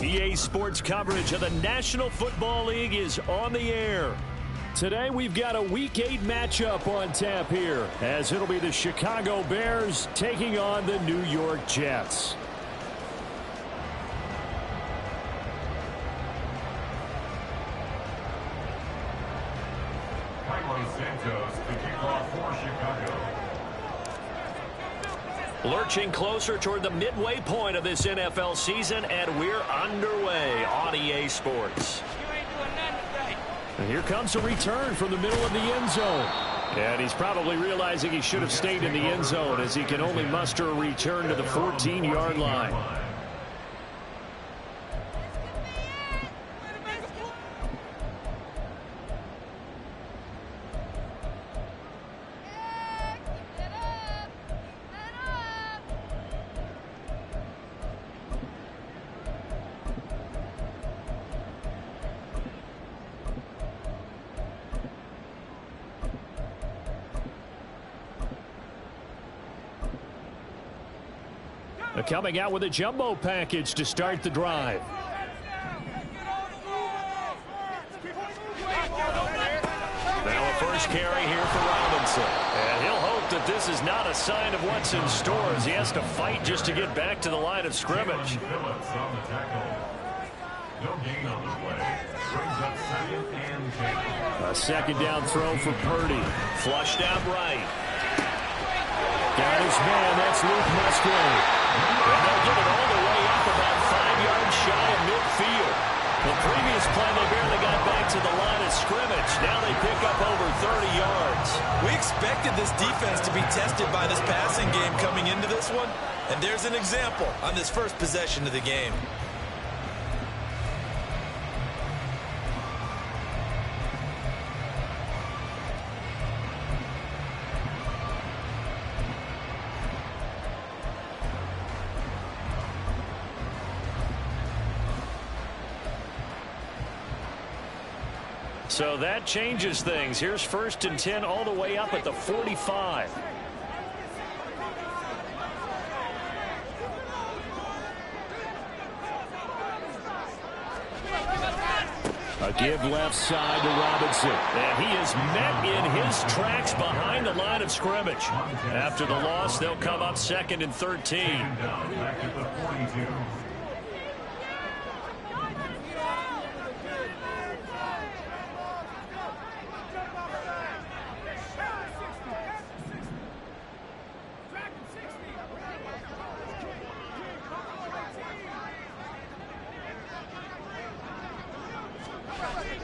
EA Sports coverage of the National Football League is on the air. Today we've got a Week 8 matchup on tap here, as it'll be the Chicago Bears taking on the New York Jets. Lurching closer toward the midway point of this NFL season, and we're underway on EA Sports. And here comes a return from the middle of the end zone. And he's probably realizing he should have stayed in the end zone, as he can only muster a return to the 14-yard line. Coming out with a jumbo package to start the drive. Now a first carry here for Robinson. And he'll hope that this is not a sign of what's in store, as he has to fight just to get back to the line of scrimmage. A second down throw for Purdy. Flushed out right. Got his man, that's Luke Musgrave. And they'll get it all the way up about 5 yards shy of midfield. The previous play, they barely got back to the line of scrimmage. Now they pick up over 30 yards. We expected this defense to be tested by this passing game coming into this one. And there's an example on this first possession of the game. So that changes things. Here's 1st and 10 all the way up at the 45. A give left side to Robinson. And he is met in his tracks behind the line of scrimmage. After the loss, they'll come up 2nd and 13.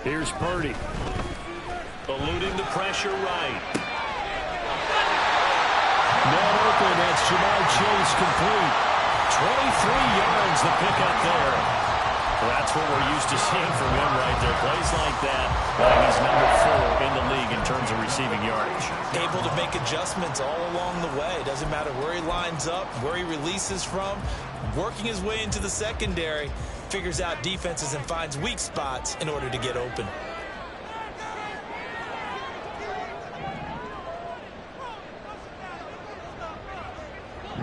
Here's Purdy. Eluding the pressure right. Not open. That's Jamar Chase complete. 23 yards the pickup there. Well, that's what we're used to seeing from him right there. Plays like that. He's number 4 in the league in terms of receiving yardage. Able to make adjustments all along the way. Doesn't matter where he lines up, where he releases from. Working his way into the secondary. Figures out defenses and finds weak spots in order to get open.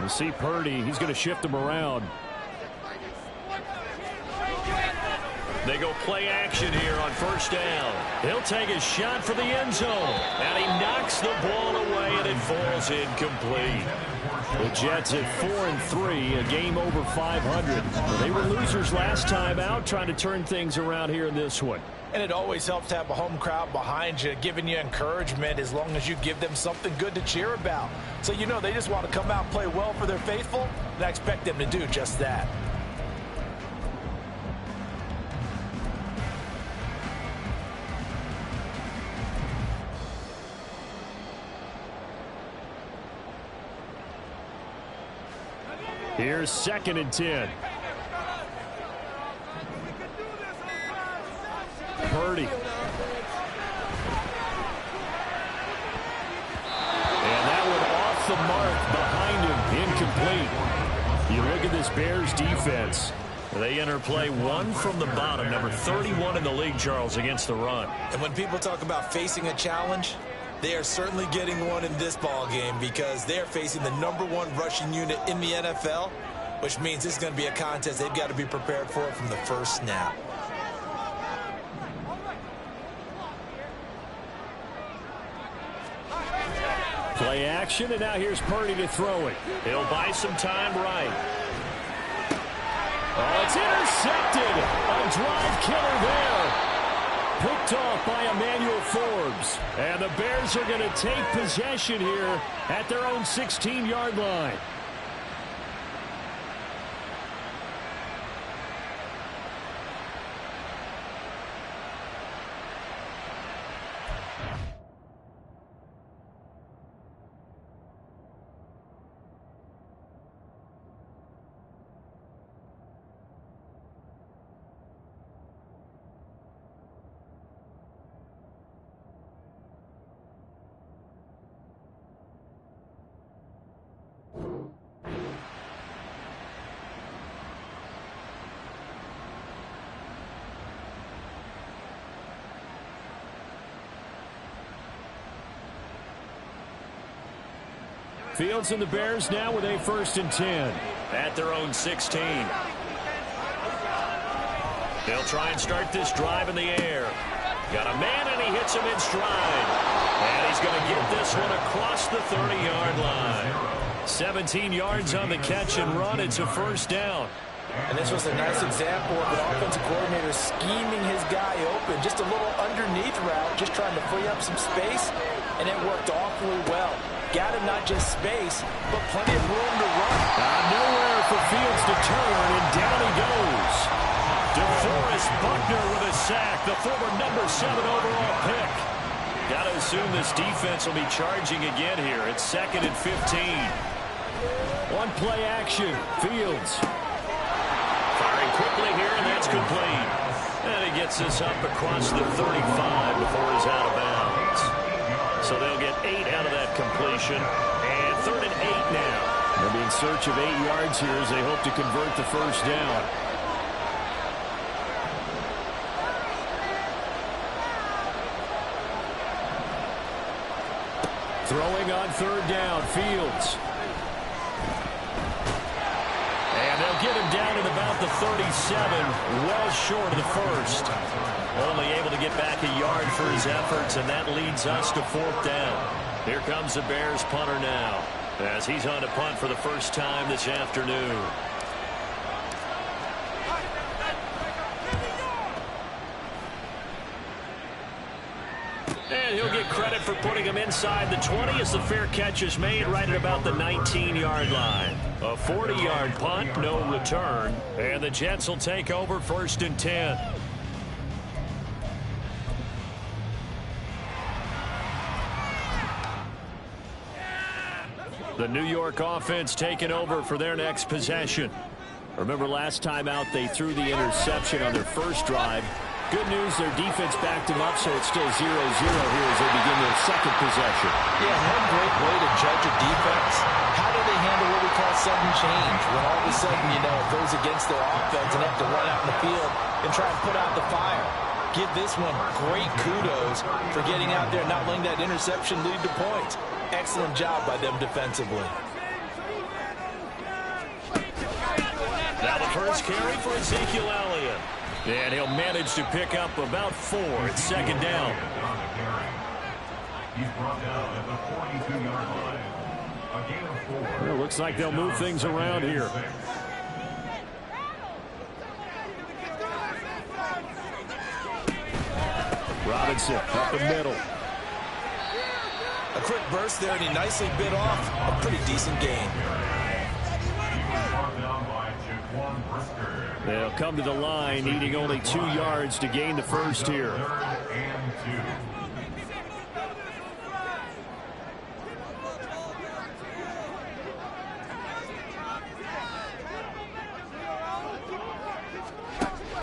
You see Purdy, he's going to shift him around. They go play action here on 1st down. He'll take a shot for the end zone. And he knocks the ball away, and it falls incomplete. The Jets at 4-3, a game over 500. They were losers last time out, trying to turn things around here in this one. And it always helps to have a home crowd behind you, giving you encouragement as long as you give them something good to cheer about. So you know they just want to come out and play well for their faithful, and I expect them to do just that. Here's 2nd and 10. Purdy. And that one off the mark behind him, incomplete. You look at this Bears defense. They enter play 1 from the bottom, number 31 in the league, Charles, against the run. And when people talk about facing a challenge, they are certainly getting one in this ball game, because they are facing the #1 rushing unit in the NFL. which means this is going to be a contest they've got to be prepared for from the first snap. Play action, and now here's Purdy to throw it. He'll buy some time right. Oh, it's intercepted. A drive killer there. Picked off by Emmanuel Forbes. And the Bears are going to take possession here at their own 16-yard line. Fields and the Bears now with a 1st and 10. At their own 16. They'll try and start this drive in the air. Got a man, and he hits him in stride. And he's going to get this one across the 30-yard line. 17 yards on the catch and run. It's a 1st down. And this was a nice example of an offensive coordinator scheming his guy open. Just a little underneath route, just trying to free up some space, and it worked awfully well. Got him not just space, but plenty of room to run. Nowhere for Fields to turn, and down he goes. DeForest Buckner with a sack, the former number 7 overall pick. Got to assume this defense will be charging again here. It's 2nd and 15. One play action. Fields firing quickly here, and that's complete. And he gets this up across the 35 before he's out of bounds. So they'll get 8 out of that completion. And 3rd and 8 now. They'll be in search of 8 yards here as they hope to convert the 1st down. Throwing on 3rd down, Fields. And they'll get him down at about the 37, well short of the 1st. Only able to get back a yard for his efforts, and that leads us to 4th down. Here comes the Bears punter now, as he's on to punt for the first time this afternoon. And he'll get credit for putting him inside the 20 as the fair catch is made right at about the 19-yard line. A 40-yard punt, no return, and the Jets will take over 1st and 10. The New York offense taking over for their next possession. Remember last time out they threw the interception on their first drive. Good news, their defense backed them up, so it's still 0-0 here as they begin their 2nd possession. Yeah, one great way to judge a defense. How do they handle what we call sudden change? When all of a sudden, you know, it goes against their offense and they have to run out in the field and try and put out the fire. Give this one great kudos for getting out there and not letting that interception lead to points. Excellent job by them defensively. Now the first carry for Ezekiel Elliott. And he'll manage to pick up about 4. It's 2nd down. He's brought down at the 42-yard line. A gain of 4. Well, looks like they'll move things around here. Robinson up the middle. A quick burst there, and he nicely bit off a pretty decent gain. They'll come to the line, needing only 2 yards to gain the 1st here.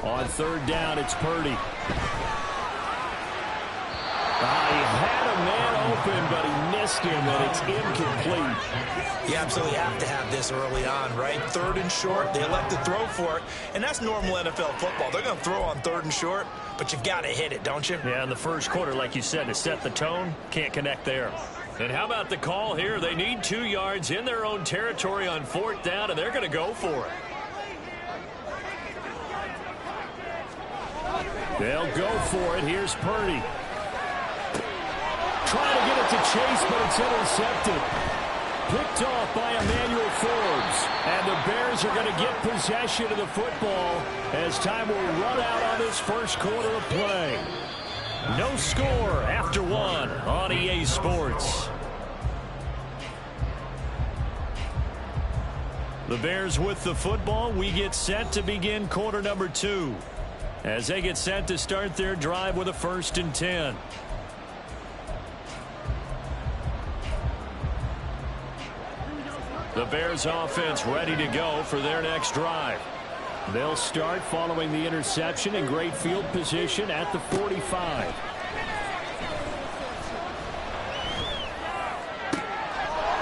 On 3rd down, it's Purdy. He had a man open, but he missed him, and it's incomplete. You absolutely have to have this early on, right? 3rd and short, they elect to throw for it, and that's normal NFL football. They're going to throw on 3rd and short, but you've got to hit it, don't you? Yeah, in the 1st quarter, like you said, to set the tone, can't connect there. And how about the call here? They need 2 yards in their own territory on 4th down, and they're going to go for it. They'll go for it. Here's Purdy. Trying to get it to Chase, but it's intercepted. Picked off by Emmanuel Forbes. And the Bears are going to get possession of the football as time will run out on this first quarter of play. No score after 1 on EA Sports. The Bears with the football. We get set to begin quarter number 2 as they get set to start their drive with a 1st and 10. The Bears offense ready to go for their next drive. They'll start following the interception in great field position at the 45.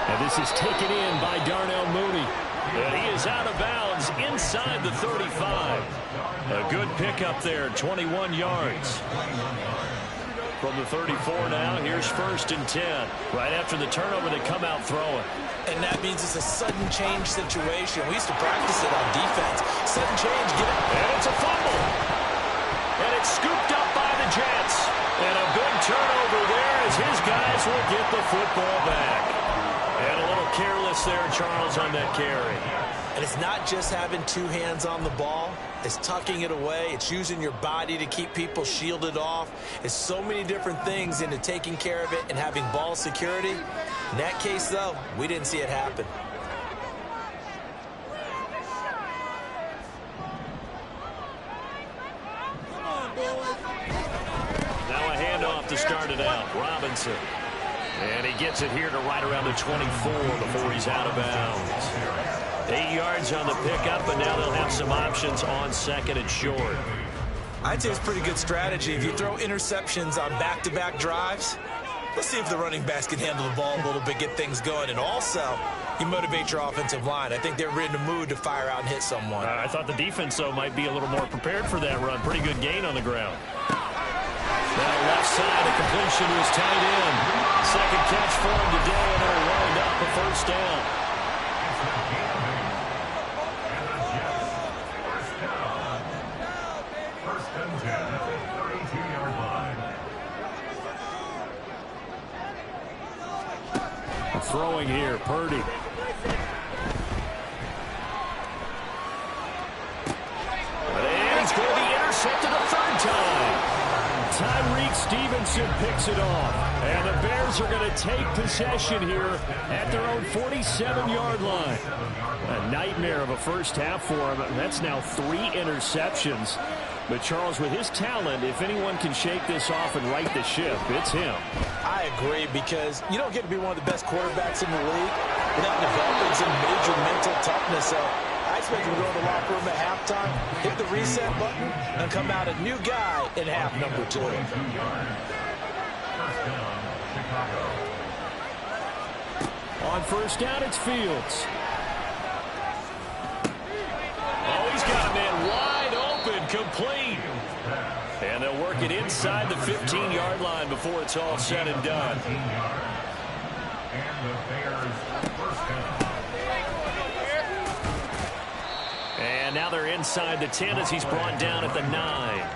And this is taken in by Darnell Mooney. And he is out of bounds inside the 35. A good pickup there, 21 yards. From the 34 now, here's 1st and 10. Right after the turnover, they come out throwing. And that means it's a sudden change situation. We used to practice it on defense. Sudden change, get it. And it's a fumble. And it's scooped up by the Jets. And a big turnover there as his guys will get the football back. And a little careless there, Charles, on that carry. And it's not just having 2 hands on the ball. It's tucking it away. It's using your body to keep people shielded off. It's so many different things into taking care of it and having ball security. In that case, though, we didn't see it happen. Now a handoff to start it out. Robinson. And he gets it here to right around the 24 before he's out of bounds. 8 yards on the pickup, but now they'll have some options on 2nd and short. I'd say it's pretty good strategy. If you throw interceptions on back-to-back drives, let's see if the running backs can handle the ball a little bit, get things going. And also, you motivate your offensive line. I think they're in the mood to fire out and hit someone. I thought the defense, though, might be a little more prepared for that run. Pretty good gain on the ground. Now left side, a completion was tight end. Second catch for him today, and they'll wind up a 1st down. Throwing here, Purdy. And he's going to be intercepted a 3rd time. Tyreek Stevenson picks it off. And the Bears are going to take possession here at their own 47-yard line. A nightmare of a first half for him. That's now 3 interceptions. But, Charles, with his talent, if anyone can shake this off and right the ship, it's him. I agree, because you don't get to be one of the best quarterbacks in the league without developing some major mental toughness. So I expect him to go to the locker room at halftime, hit the reset button, and come out a new guy in half number 2. On 1st down, it's Fields. Oh, he's got a man wide open, complete. And they'll work it inside the 15-yard line before it's all said and done. And now they're inside the 10 as he's brought down at the 9.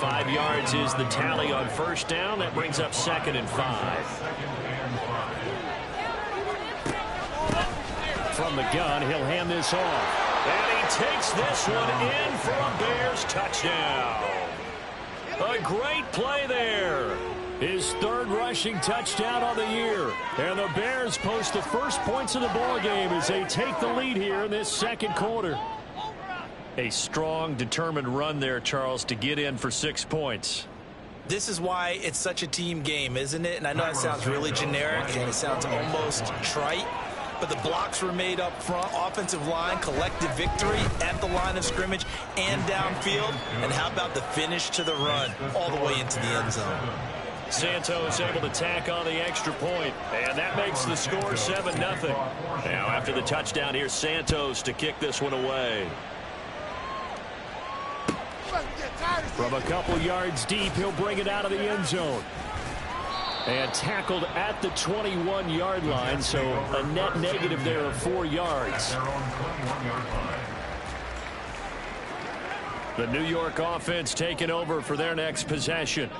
5 yards is the tally on 1st down. That brings up 2nd and 5. From the gun, he'll hand this off. And he takes this one in for a Bears touchdown. A great play there. His 3rd rushing touchdown on the year. And the Bears post the first points of the ball game as they take the lead here in this 2nd quarter. A strong, determined run there, Charles, to get in for 6 points. This is why it's such a team game, isn't it? And I know it sounds really generic and it sounds almost trite, but the blocks were made up front, offensive line, collective victory at the line of scrimmage and downfield. And how about the finish to the run all the way into the end zone? Santos able to tack on the extra point, and that makes the score 7-0. Now after the touchdown, here's Santos to kick this one away. From a couple yards deep, he'll bring it out of the end zone. And tackled at the 21-yard line, so a net negative there of 4 yards. The New York offense taking over for their next possession.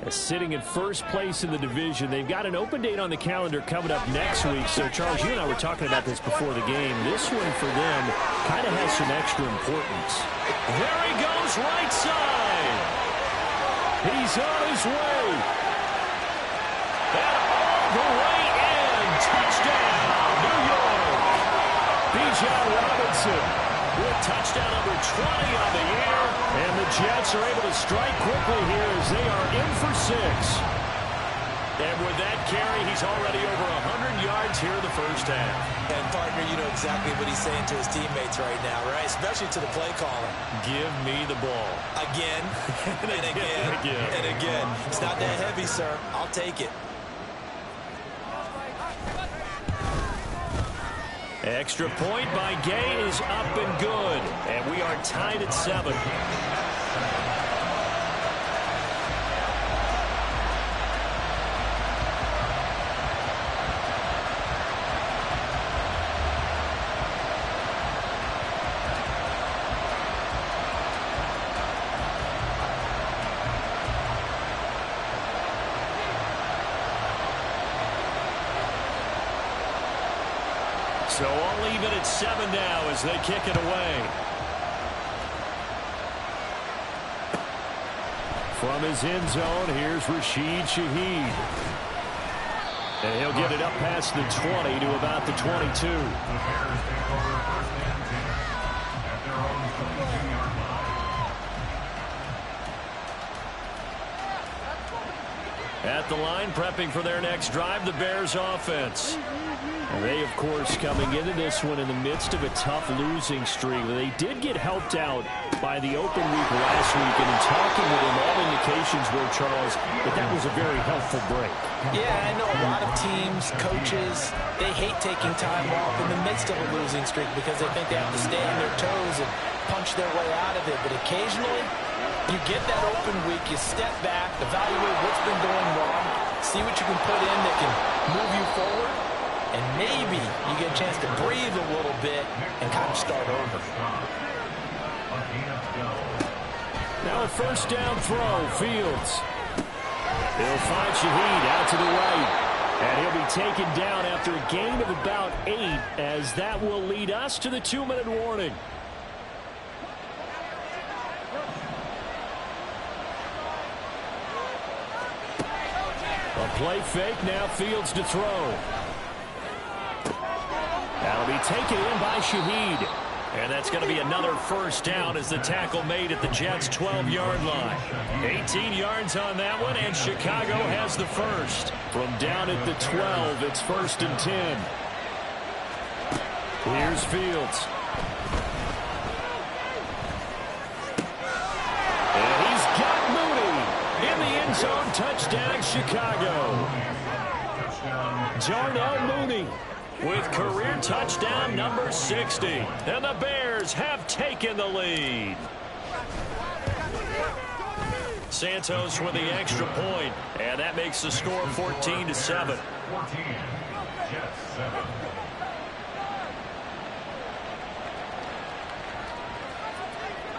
Sitting in first place in the division. They've got an open date on the calendar coming up next week. So, Charles, you and I were talking about this before the game. This one for them kind of has some extra importance. There he goes, right side. He's on his way. And all the way in. Touchdown, New York. Bijan Robinson with touchdown number 20 on the year. And the Jets are able to strike quickly here as they are in for 6. And with that carry, he's already over 100 yards here in the first half. And, partner, you know exactly what he's saying to his teammates right now, right? Especially to the play caller. Give me the ball. Again, and again, and again. It's not that heavy, sir. I'll take it. Extra point by Gay is up and good. And we are tied at 7. So I'll leave it at 7 now as they kick it away. From his end zone, here's Rashid Shaheed. And he'll get it up past the 20 to about the 22. The Bears take over first and 10 at their own 22-yard line. At the line, prepping for their next drive, the Bears offense. And they, of course, coming into this one in the midst of a tough losing streak. They did get helped out by the open week last week, and in talking with him, all indications were, Charles, that was a very helpful break. Yeah, I know a lot of teams, coaches, they hate taking time off in the midst of a losing streak because they think they have to stay on their toes and punch their way out of it. But occasionally, you get that open week, you step back, evaluate what's been going wrong, see what you can put in that can move you forward, and maybe you get a chance to breathe a little bit and kind of start over. Now a first down throw, Fields. He'll find Shaheed out to the right. And he'll be taken down after a gain of about 8, as that will lead us to the 2-minute warning. A play fake, now Fields to throw. That'll be taken in by Shaheed. And that's going to be another first down as the tackle made at the Jets' 12-yard line. 18 yards on that one, and Chicago has the first. From down at the 12, it's 1st and 10. Here's Fields. And he's got Mooney in the end zone. Touchdown, Chicago. Darnell Mooney with career touchdown number 60. And the Bears have taken the lead. Santos with the extra point, and that makes the score 14-7. 14, Jets 7.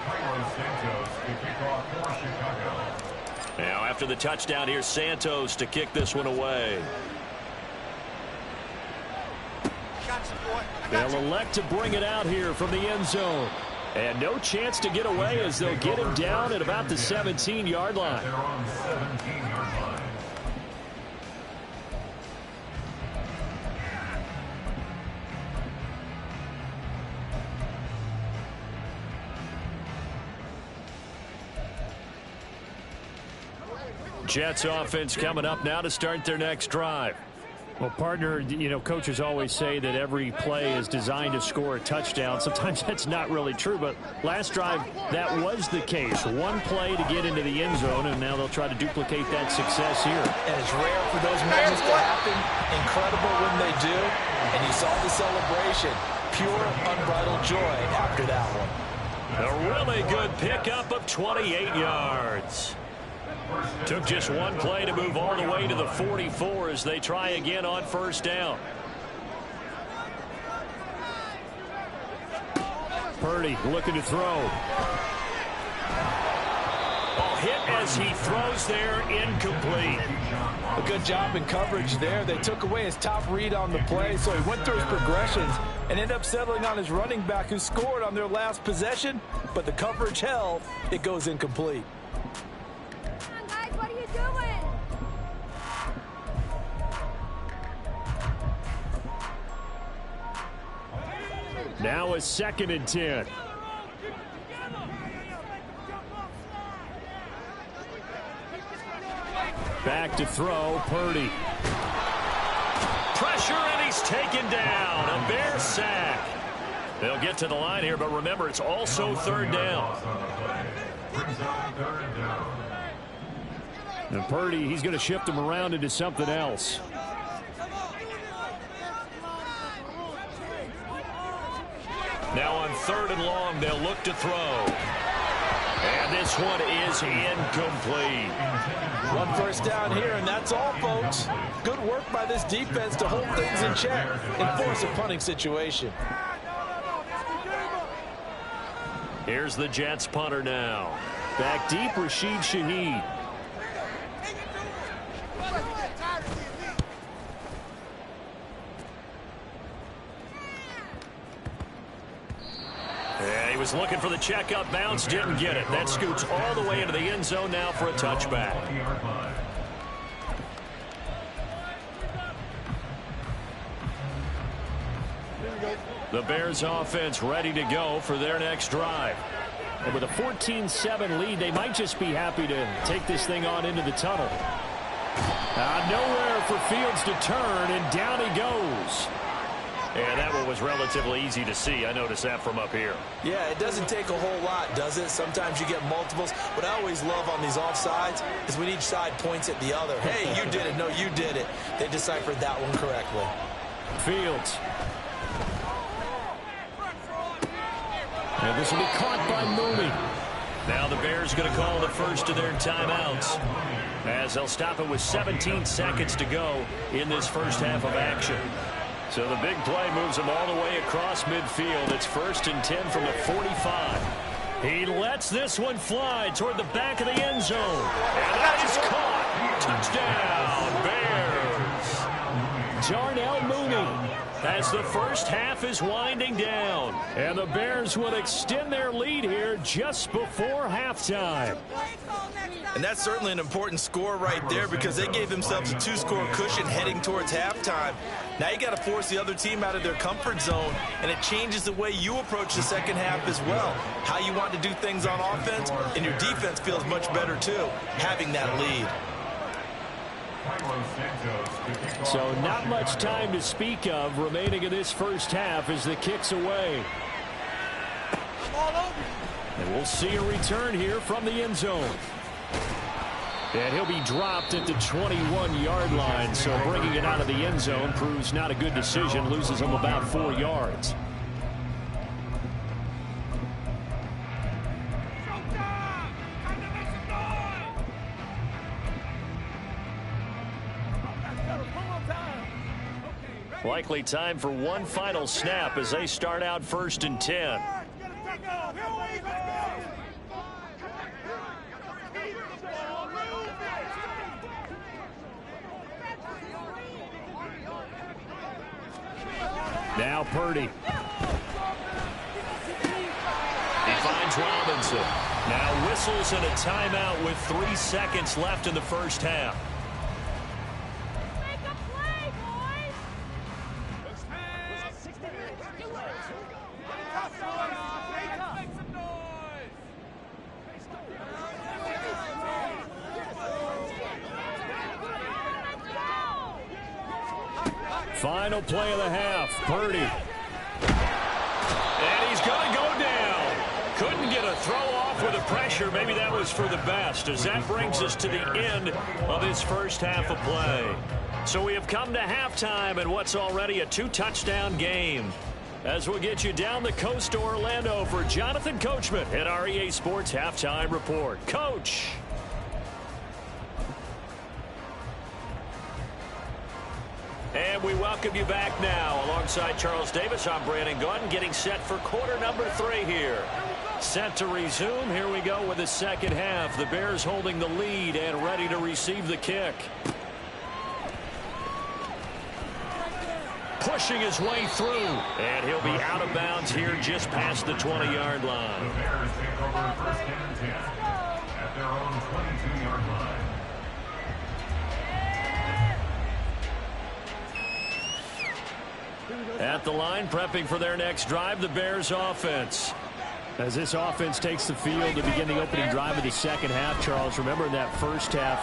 Carlos Santos to kick off for Chicago. Now after the touchdown, here's Santos to kick this one away. They'll elect to bring it out here from the end zone. And no chance to get away as they'll get him down at about the 17-yard line. They're on the 17-yard line. Jets offense coming up now to start their next drive. Well, partner, you know, coaches always say that every play is designed to score a touchdown. Sometimes that's not really true, but last drive, that was the case. One play to get into the end zone, and now they'll try to duplicate that success here. And it's rare for those moments to happen. Incredible when they do. And you saw the celebration. Pure, unbridled joy after that one. A really good pickup of 28 yards. Took just one play to move all the way to the 44 as they try again on first down. Purdy looking to throw. Ball hit as he throws there, incomplete. A good job in coverage there. They took away his top read on the play, so he went through his progressions and ended up settling on his running back who scored on their last possession, but the coverage held. It goes incomplete. Come on, guys, what are you doing? Now a 2nd and 10. Back to throw, Purdy. Pressure, and he's taken down. A Bear sack. They'll get to the line here, but remember, it's also 3rd down. And Purdy, he's going to shift him around into something else. Now on 3rd and long, they'll look to throw. And this one is incomplete. 1 first down here, and that's all, folks. Good work by this defense to hold things in check and force a punting situation. Here's the Jets punter now. Back deep, Rashid Shaheed. And he was looking for the checkup bounce, didn't get it. That scoots all the way into the end zone now for a touchback. The Bears offense ready to go for their next drive. And with a 14-7 lead, they might just be happy to take this thing on into the tunnel. Nowhere for Fields to turn, and down he goes. And that one was relatively easy to see. I noticed that from up here. Yeah, it doesn't take a whole lot, does it? Sometimes you get multiples. What I always love on these offsides is when each side points at the other. Hey, you did it. No, you did it. They deciphered that one correctly. Fields. And this will be caught by Mooney. Now the Bears going to call the first of their timeouts, as they'll stop it with 17 seconds to go in this first half of action. So the big play moves them all the way across midfield. It's 1st and 10 from the 45. He lets this one fly toward the back of the end zone. And that is caught. Touchdown, Bears. Darnell Mooney. As the first half is winding down. And the Bears will extend their lead here just before halftime. And that's certainly an important score right there because they gave themselves a 2-score cushion heading towards halftime. Now you got to force the other team out of their comfort zone, and it changes the way you approach the second half as well. How you want to do things on offense, and your defense feels much better too, having that lead. So not much time to speak of remaining in this first half as the kick's away. And we'll see a return here from the end zone. And he'll be dropped at the 21-yard line, so bringing it out of the end zone proves not a good decision, loses him about 4 yards. Likely time for one final snap as they start out 1st and 10. Now Purdy. He finds Robinson. Now whistles and a timeout with 3 seconds left in the first half. Final play of the half. Purdy. And he's going to go down. Couldn't get a throw off with the pressure. Maybe that was for the best, as that brings us to the end of this first half of play. So we have come to halftime in what's already a 2-touchdown game. As we'll get you down the coast to Orlando for Jonathan Coachman at our EA Sports Halftime Report. Coach. And we welcome you back now. Alongside Charles Davis, I'm Brandon Gaudin, getting set for quarter number 3 here. Set to resume. Here we go with the second half. The Bears holding the lead and ready to receive the kick. Pushing his way through. And he'll be out of bounds here just past the 20-yard line. The Bears take over first and 10 at their own 22-yard line. At the line, prepping for their next drive, the Bears offense. As this offense takes the field to begin the opening drive of the second half, Charles, remember in that first half,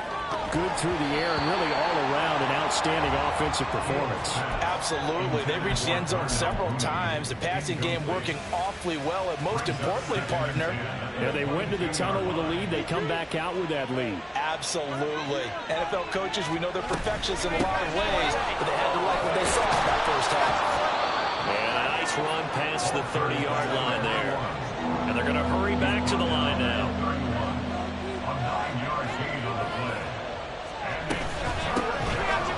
good through the air and really all around an outstanding offensive performance. Absolutely. They reached the end zone several times. The passing game working awfully well, and most importantly, partner, Yeah, they went to the tunnel with a lead. They come back out with that lead. absolutely. NFL coaches, we know they're perfectionists in a lot of ways, but they had to like what they saw in that first half. And a nice run past the 30-yard line there. And they're going to hurry back to the line now.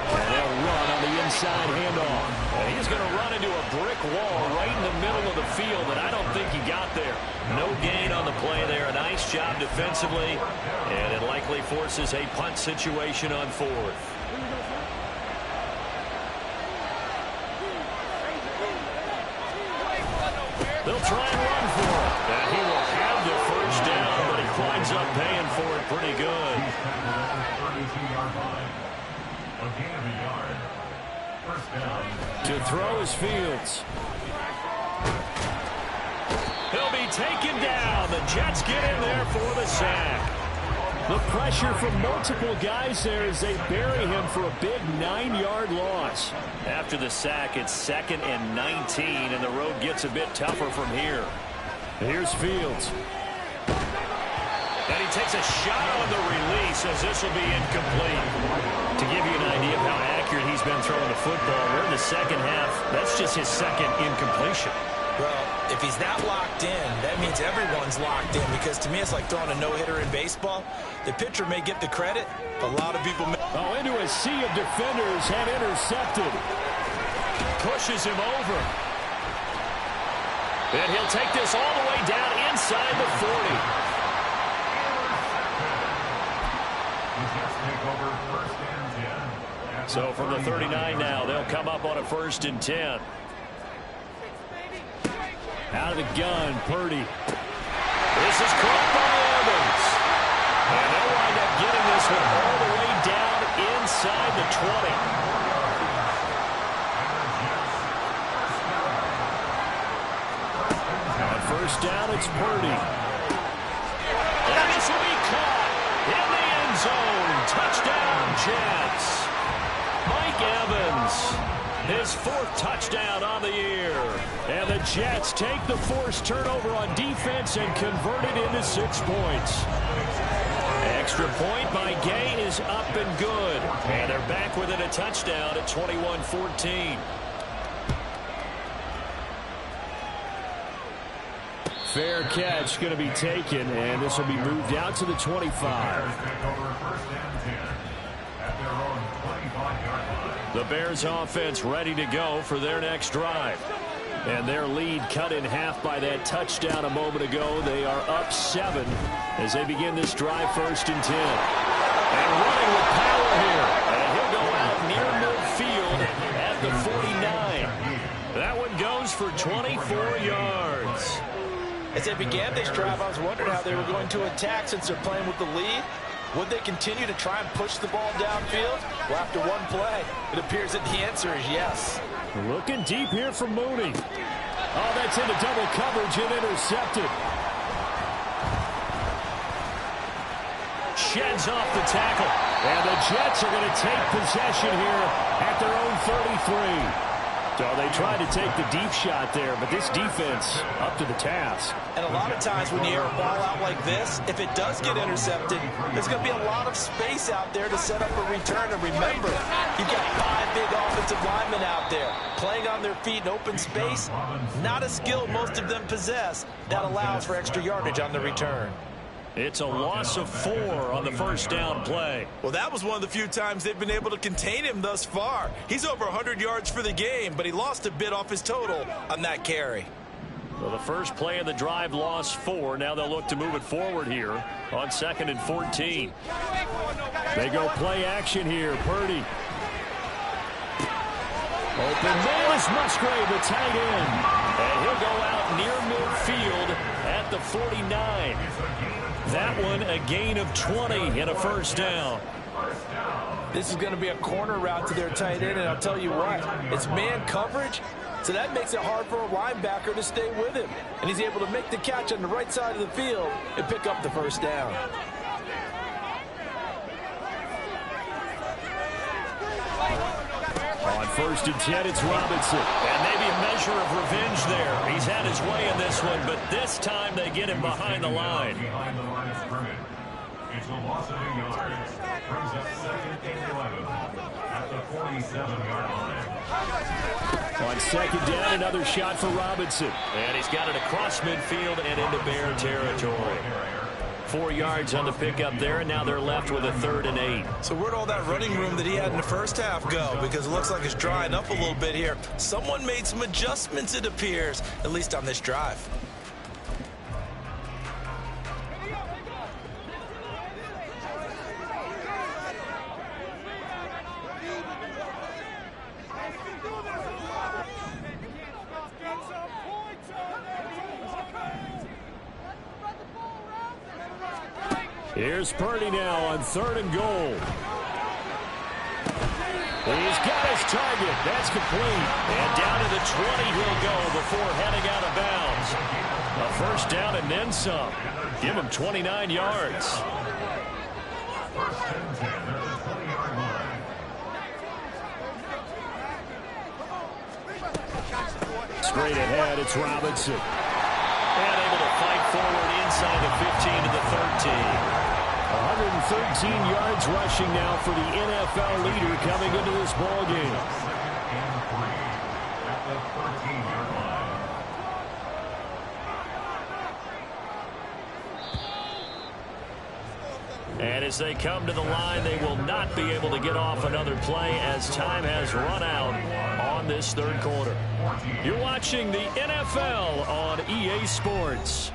And they'll run on the inside handoff. And he's going to run into a brick wall right in the middle of the field, and I don't think he got there. No gain on the play there. A nice job defensively, and it likely forces a punt situation on 4th. They'll try and run for it. And he will have the first down, but he winds up paying for it pretty good. To throw is Fields. He'll be taken down. The Jets get in there for the sack. The pressure from multiple guys there as they bury him for a big 9-yard loss. After the sack, it's 2nd and 19, and the road gets a bit tougher from here. Here's Fields. And he takes a shot on the release as this will be incomplete. To give you an idea of how accurate he's been throwing the football, we're in the second half. That's just his 2nd incompletion. Well, if he's not locked in, that means everyone's locked in, because to me it's like throwing a no-hitter in baseball. The pitcher may get the credit, but a lot of people may... Oh, into a sea of defenders and intercepted. Pushes him over. And he'll take this all the way down inside the 40. So from the 39 now, they'll come up on a 1st and 10. Out of the gun, Purdy. This is caught by Evans. And they'll wind up getting this one all the way down inside the 20. On 1st down, it's Purdy. And this will be caught in the end zone. Touchdown, Jets. Mike Evans, his 4th touchdown on the year. And the Jets take the forced turnover on defense and convert it into 6 points. Extra point by Gay is up and good. And they're back within a touchdown at 21-14. Fair catch going to be taken, and this will be moved out to the 25. The Bears offense ready to go for their next drive. And their lead cut in half by that touchdown a moment ago. They are up 7 as they begin this drive 1st and 10. And running with power here. And he'll go out near midfield at the 49. That one goes for 24 yards. As they began this drive, I was wondering how they were going to attack since they're playing with the lead. Would they continue to try and push the ball downfield? Well, after one play, it appears that the answer is yes. Looking deep here from Mooney. Oh, that's into double coverage and intercepted. Sheds off the tackle. And the Jets are going to take possession here at their own 33. So they tried to take the deep shot there, but this defense up to the task. And a lot of times when you air a ball out like this, if it does get intercepted, there's going to be a lot of space out there to set up a return. And remember, you've got 5 big offensive linemen out there playing on their feet in open space. Not a skill most of them possess that allows for extra yardage on the return. It's a loss of 4 on the first down play. Well, that was one of the few times they've been able to contain him thus far. He's over 100 yards for the game, but he lost a bit off his total on that carry. Well, the first play of the drive lost 4. Now they'll look to move it forward here on 2nd and 14. They go play action here. Purdy. Open man is Musgrave, the tight end. And he'll go out near midfield at the 49. That one a gain of 20 and a first down. This is going to be a corner route to their tight end, and I'll tell you what, it's man coverage, so that makes it hard for a linebacker to stay with him. And he's able to make the catch on the right side of the field and pick up the first down. On 1st and 10, it's Robinson. And maybe a measure of revenge there. He's had his way in this one, but this time they get him behind the line. Behind the line of scrimmage. It's a loss of 8 yards. Brings up 2nd and 11 at the 47-yard line. On 2nd down, another shot for Robinson. And he's got it across midfield and into Bear territory. 4 yards on the pickup there, and now they're left with a 3rd and 8. So where'd all that running room that he had in the first half go? Because it looks like it's drying up a little bit here. Someone made some adjustments, it appears, at least on this drive. Here's Purdy now on 3rd and goal. He's got his target. That's complete. And down to the 20 he'll go before heading out of bounds. A first down and then some. Give him 29 yards. First and 10 at the 20-yard line. Straight ahead, it's Robinson. And able to fight forward inside the 15 to the 13. 113 yards rushing now for the NFL leader coming into this ball game. 2nd and 3 at the 13-yard line. And as they come to the line, they will not be able to get off another play as time has run out on this 3rd quarter. You're watching the NFL on EA Sports.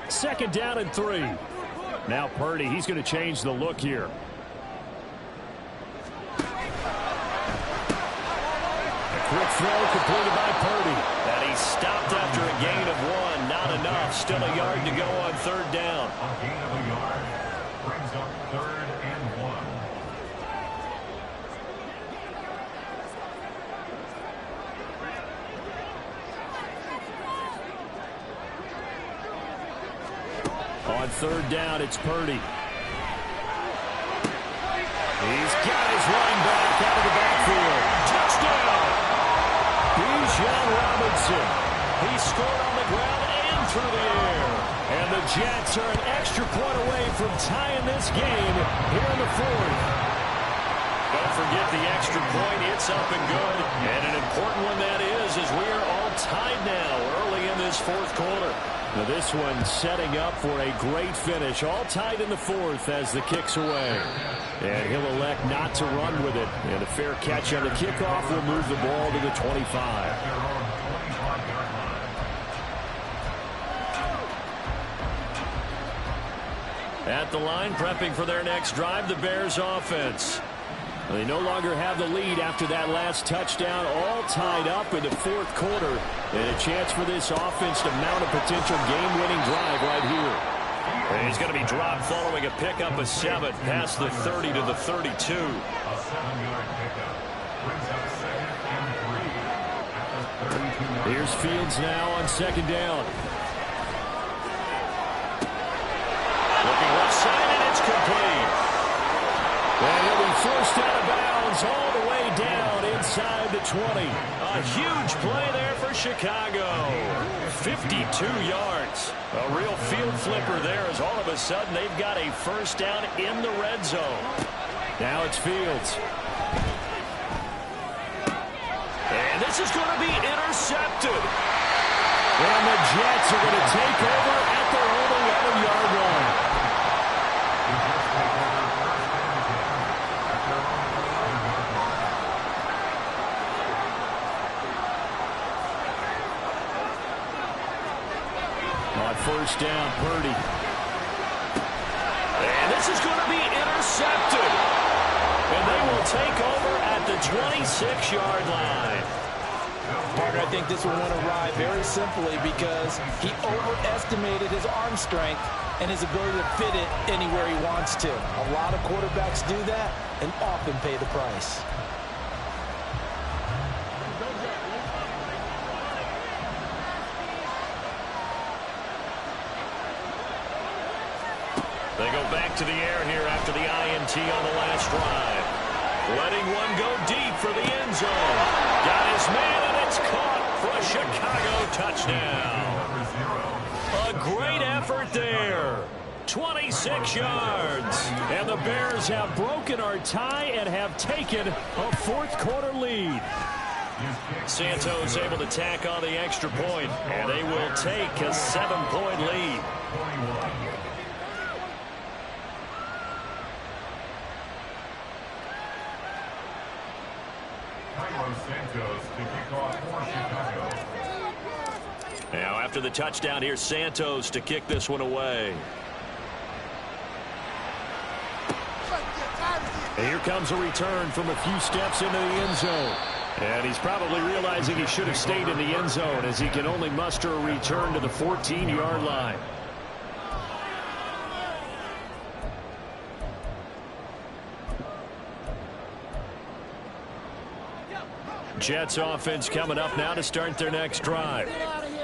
Second down and 3. Now Purdy, he's going to change the look here. Quick throw completed by Purdy. And he stopped after a gain of 1. Not enough. Still a yard to go on 3rd down. A gain of a yard. Brings up 3rd and 1. On 3rd down, it's Purdy. He's got his running back out of the backfield. Touchdown! Bijan Robinson. He scored on the ground and through the air. And the Jets are an extra point away from tying this game here in the 4th. Don't forget the extra point. It's up and good. And an important one that is, as we are all tied now early in this 4th quarter. Now this one setting up for a great finish. All tied in the 4th as the kick's away. And he'll elect not to run with it. And a fair catch on the kickoff will move the ball to the 25. At the line, prepping for their next drive, the Bears offense. They no longer have the lead after that last touchdown, all tied up in the 4th quarter. And a chance for this offense to mount a potential game-winning drive right here. And he's going to be dropped following a pickup of 7 past the 30 to the 32. A 7-yard pickup. Brings up 2nd and 3 at the 32-yard line. Here's Fields now on 2nd down. Looking left side, and it's complete. And he'll be forced out of bounds all the way down inside the 20. A huge play there for Chicago. 52 yards. A real field flipper there as all of a sudden they've got a first down in the red zone. Now it's Fields. And this is going to be intercepted. And the Jets are going to take over at their own 11-yard line. On first down, Purdy. And this is going to be intercepted. And they will take over at the 26-yard line. Partner, I think this one went awry very simply because he overestimated his arm strength and his ability to fit it anywhere he wants to. A lot of quarterbacks do that and often pay the price. They go back to the air here after the INT on the last drive. Letting one go deep for the end zone. Got his man, and it's caught for a Chicago touchdown. A great effort there. 26 yards. And the Bears have broken our tie and have taken a fourth-quarter lead. Santos able to tack on the extra point, and they will take a 7-point lead. Now after the touchdown, here's Santos to kick this one away. And here comes a return from a few steps into the end zone. And he's probably realizing he should have stayed in the end zone as he can only muster a return to the 14-yard line. Jets offense coming up now to start their next drive.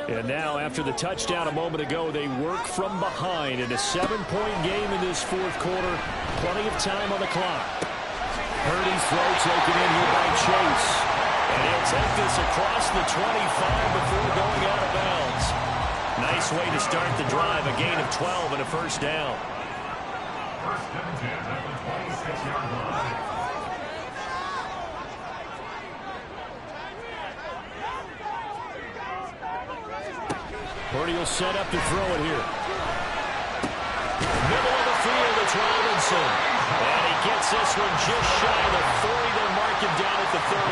And now after the touchdown a moment ago, they work from behind in a 7-point game in this fourth quarter. Plenty of time on the clock. Purdy's throw taken in here by Chase. And he'll take this across the 25 before going out of bounds. Nice way to start the drive. A gain of 12 and a first down. First and 10 at the 26-yard line. Purdy will set up to throw it here. Middle of the field, it's Robinson. And he gets this one just shy of the 40. They'll mark him down at the 39.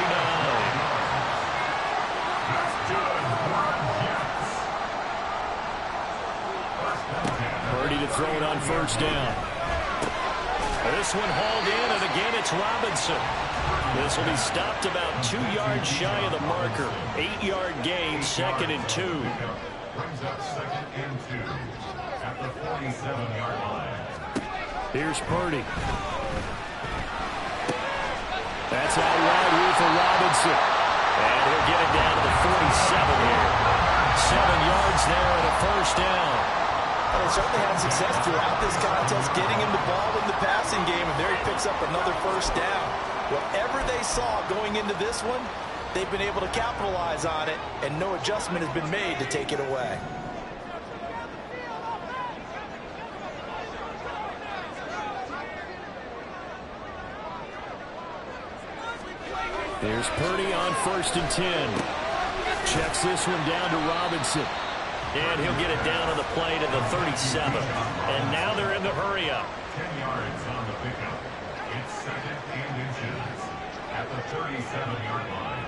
Purdy to throw it on first down. This one hauled in, and again it's Robinson. This will be stopped about 2 yards shy of the marker. 8-yard gain, 2nd and 2. Brings up 2nd and 2 at the 47-yard line. Here's Purdy. That's out wide here for Robinson. And he'll get it down to the 47 here. 7 yards there and a first down. Well, they certainly had success throughout this contest, getting him the ball in the passing game, and there he picks up another first down. Whatever they saw going into this one, they've been able to capitalize on it, and no adjustment has been made to take it away. Here's Purdy on 1st and 10. Checks this one down to Robinson. And he'll get it down on the play to the 37. And now they're in the hurry-up. 10 yards on the pickup. It's 2nd and inches at the 37-yard line.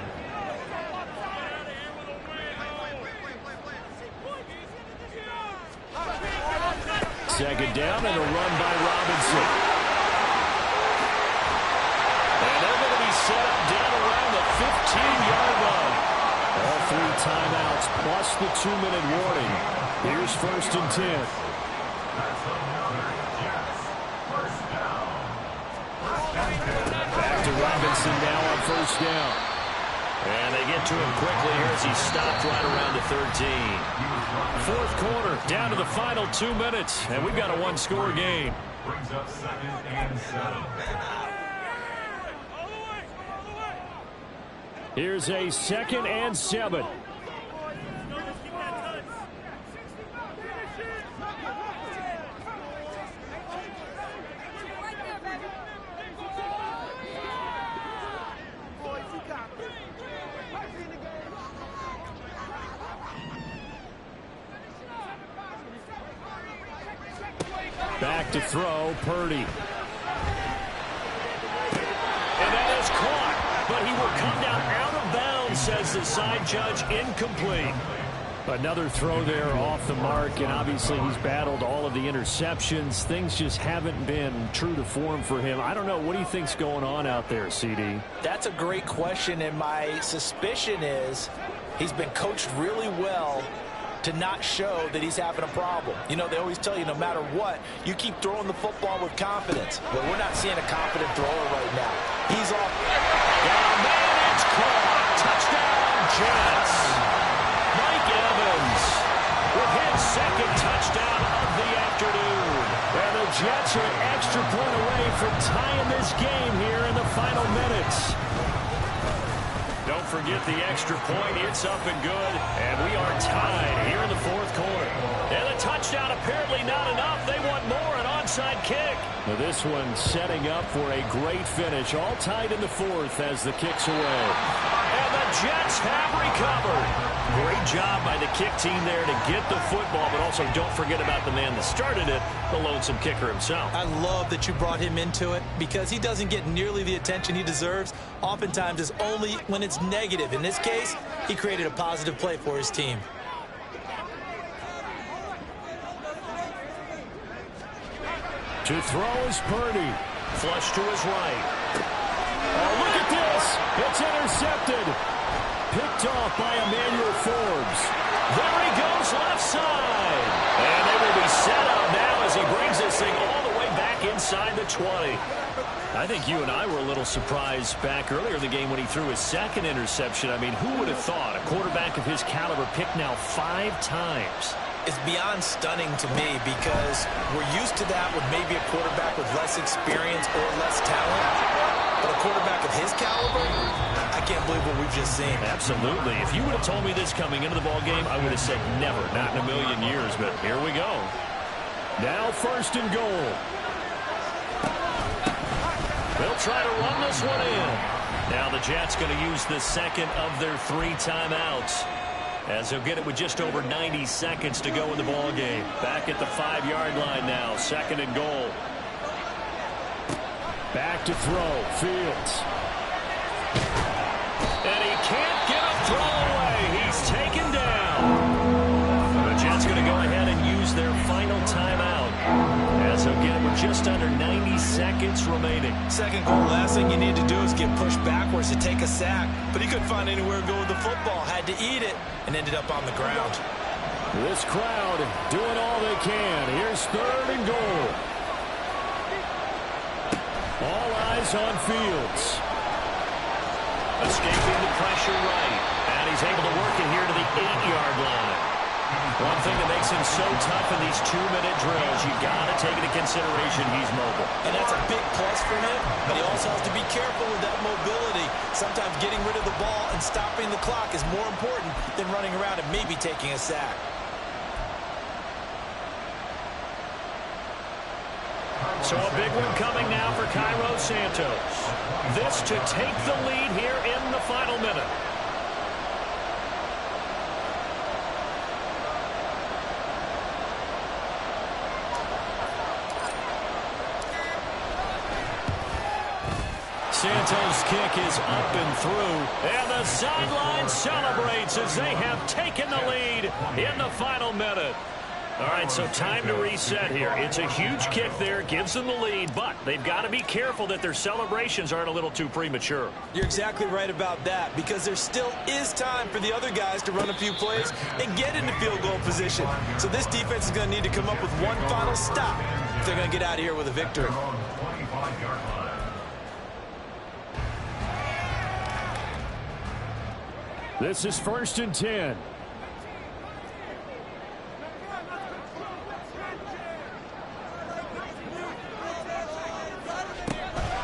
Second down and a run by Robinson. And they're going to be set up down around the 15-yard line. All 3 timeouts plus the 2-minute warning. Here's 1st and 10. Back to Robinson now on 1st down. And they get to him quickly here as he stopped right around the 13. Fourth quarter, down to the final 2 minutes, and we've got a 1-score game. Brings up 2nd and 7. Here's a 2nd and 7. Back to throw, Purdy. And that is caught, but he will come down out of bounds, says the side judge, incomplete. Another throw there off the mark, and obviously he's battled all of the interceptions. Things just haven't been true to form for him. I don't know. What do you think's going on out there, CD? That's a great question, and my suspicion is he's been coached really well to not show that he's having a problem. You know, they always tell you no matter what, you keep throwing the football with confidence. But we're not seeing a confident thrower right now. He's off. Down man, it's caught. Touchdown, Jets. Mike Evans with his second touchdown of the afternoon. And the Jets are an extra point away from tying this game here in the final minutes. Don't forget the extra point. It's up and good. And we are tied here in the fourth quarter. And a touchdown apparently not enough. They want more, an onside kick. Now this one setting up for a great finish. All tied in the fourth as the kick's away. And the Jets have recovered. Great job by the kick team there to get the football, but also don't forget about the man that started it, the lonesome kicker himself. I love that you brought him into it because he doesn't get nearly the attention he deserves. Oftentimes it's only when it's negative. In this case, he created a positive play for his team. To throw is Purdy. Flush to his right. Oh, look at this. It's intercepted. Picked off by Emmanuel Forbes. There he goes left side. And they will be set up now as he brings this thing all the way back inside the 20. I think you and I were a little surprised back earlier in the game when he threw his second interception. I mean, who would have thought a quarterback of his caliber picked now 5 times? It's beyond stunning to me because we're used to that with maybe a quarterback with less experience or less talent. But a quarterback of his caliber, I can't believe what we've just seen. Absolutely. If you would have told me this coming into the ball game, I would have said never, not in a million years. But here we go. Now first and goal. They'll try to run this one in. Now the Jets going to use the second of their 3 timeouts, as they'll get it with just over 90 seconds to go in the ball game. Back at the 5-yard line now, second and goal. Back to throw, Fields. And he can't get a throw away. He's taken down. The Jets going to go ahead and use their final timeout, as they'll get it with just under 90 seconds remaining. Second goal, last thing you need to do is get pushed backwards to take a sack. But he couldn't find anywhere to go with the football. Had to eat it and ended up on the ground. This crowd doing all they can. Here's third and goal. All eyes on Fields. Escaping the pressure right. And he's able to work it here to the 8-yard line. One thing that makes him so tough in these 2-minute drills, you got to take into consideration he's mobile. And that's a big plus for him, but he also has to be careful with that mobility. Sometimes getting rid of the ball and stopping the clock is more important than running around and maybe taking a sack. So a big one coming now for Cairo Santos. This to take the lead here in the final minute. Santos' kick is up and through, and the sideline celebrates as they have taken the lead in the final minute. All right, so time to reset here. It's a huge kick there, gives them the lead, but they've got to be careful that their celebrations aren't a little too premature. You're exactly right about that, because there still is time for the other guys to run a few plays and get into field goal position. So this defense is going to need to come up with one final stop if they're going to get out of here with a victory. This is first and 10.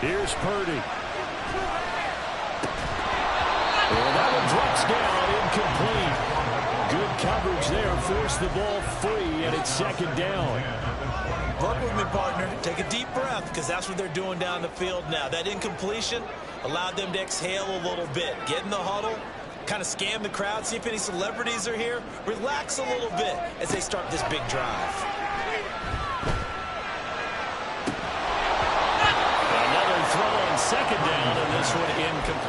Here's Purdy. Well, that one drops down, incomplete. Good coverage there, forced the ball free, and it's second down. Work with me, partner. Take a deep breath, because that's what they're doing down the field now. That incompletion allowed them to exhale a little bit. Get in the huddle, kind of scan the crowd, see if any celebrities are here. Relax a little bit as they start this big drive.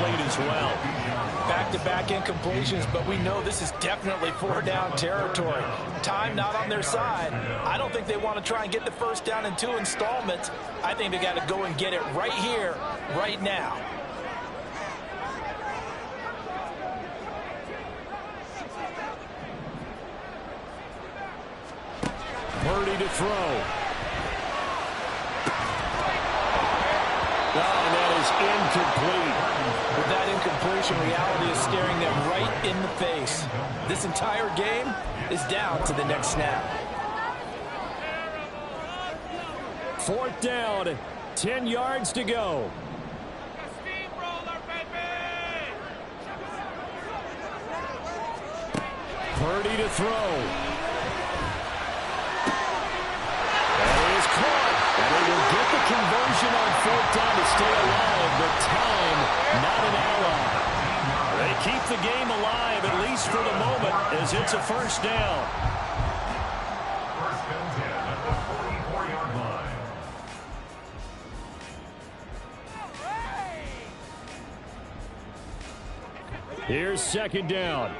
incomplete as well. Back-to-back incompletions, but we know this is definitely four-down territory. Time not on their side. I don't think they want to try and get the first down in 2 installments. I think they got to go and get it right here, right now. Purdy to throw. Oh, that is incomplete. With that incompletion, reality is staring them right in the face. This entire game is down to the next snap. 4th down, 10 yards to go. Purdy to throw. And they will get the conversion on 4th down to stay alive, but time not an ally. They keep the game alive, at least for the moment, as it's a first down. First and 10 at the 44-yard line. Here's 2nd down.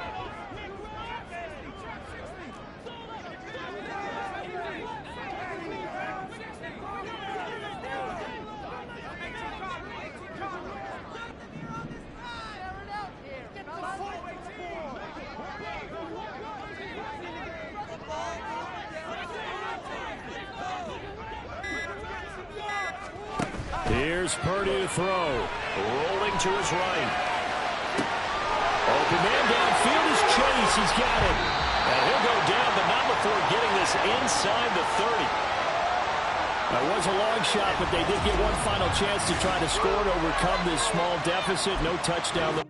Here's Purdy to throw. Rolling to his right. Open man downfield is Chase. He's got it. And he'll go down, but not before getting this inside the 30. That was a long shot, but they did get one final chance to try to score to overcome this small deficit. No touchdown.